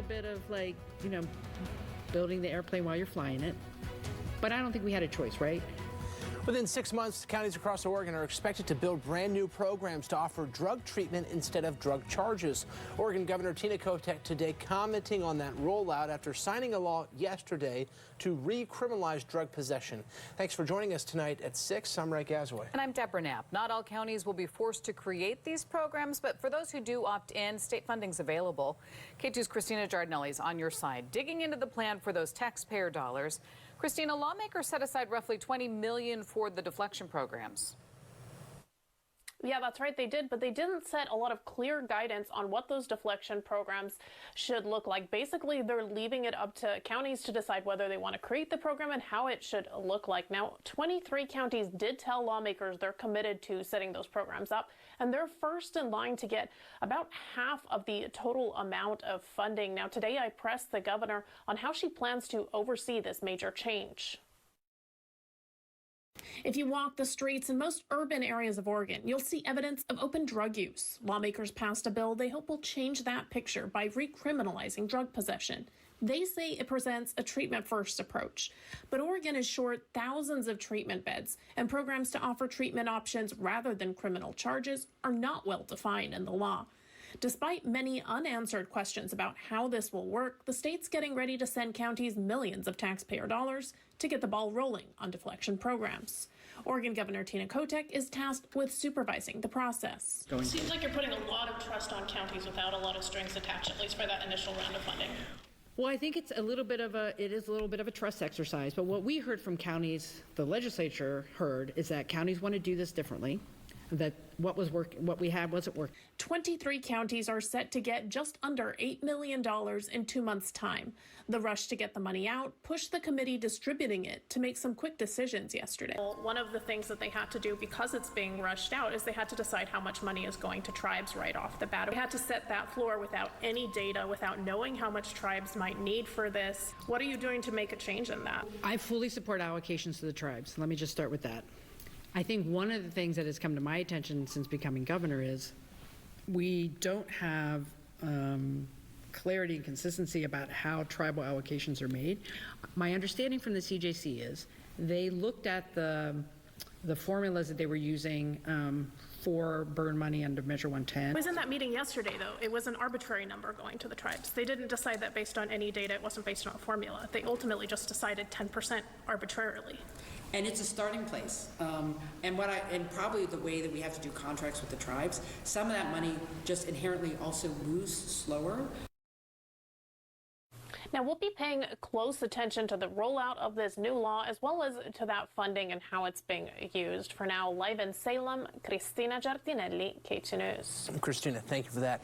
little bit of like, building the airplane while you're flying it. But I don't think we had a choice, right? Within 6 months, counties across Oregon are expected to build brand new programs to offer drug treatment instead of drug charges. Oregon Governor Tina Kotek today commenting on that rollout after signing a law yesterday to recriminalize drug possession. Thanks for joining us tonight at 6. I'm Ray Gazaway. And I'm Deborah Knapp. Not all counties will be forced to create these programs, but for those who do opt in, state funding's available. K2's Christina Giardinelli is on your side, digging into the plan for those taxpayer dollars. Christina, lawmakers set aside roughly $20 million for the deflection programs. Yeah, that's right, they did, but they didn't set a lot of clear guidance on what those deflection programs should look like. Basically, they're leaving it up to counties to decide whether they want to create the program and how it should look like. Now, 23 counties did tell lawmakers they're committed to setting those programs up, and they're first in line to get about half of the total amount of funding. Now, today I pressed the governor on how she plans to oversee this major change. If you walk the streets in most urban areas of Oregon, you'll see evidence of open drug use. Lawmakers passed a bill they hope will change that picture by recriminalizing drug possession. They say it presents a treatment-first approach. But Oregon is short thousands of treatment beds, and programs to offer treatment options rather than criminal charges are not well defined in the law. Despite many unanswered questions about how this will work, the state's getting ready to send counties millions of taxpayer dollars to get the ball rolling on deflection programs. Oregon Governor Tina Kotek is tasked with supervising the process. It seems like you're putting a lot of trust on counties without a lot of strings attached, at least for that initial round of funding. Well, I think it is a little bit of a trust exercise. But what we heard from counties, the legislature heard, is that counties want to do this differently. That what we had wasn't working. 23 counties are set to get just under $8 million in 2 months' time. The rush to get the money out pushed the committee distributing it to make some quick decisions yesterday. One of the things that they had to do, because it's being rushed out, is they had to decide how much money is going to tribes right off the bat. They had to set that floor without any data, without knowing how much tribes might need for this. What are you doing to make a change in that? I fully support allocations to the tribes. Let me just start with that. I think one of the things that has come to my attention since becoming governor is we don't have clarity and consistency about how tribal allocations are made. My understanding from the CJC is they looked at the formulas that they were using for burn money under Measure 110. I was in that meeting yesterday, though. It was an arbitrary number going to the tribes. They didn't decide that based on any data. It wasn't based on a formula. They ultimately just decided 10% arbitrarily. And it's a starting place. And probably the way that we have to do contracts with the tribes, some of that money just inherently also moves slower. Now, we'll be paying close attention to the rollout of this new law, as well as to that funding and how it's being used. For now, live in Salem, Christina Giardinelli, K2 News. Christina, thank you for that.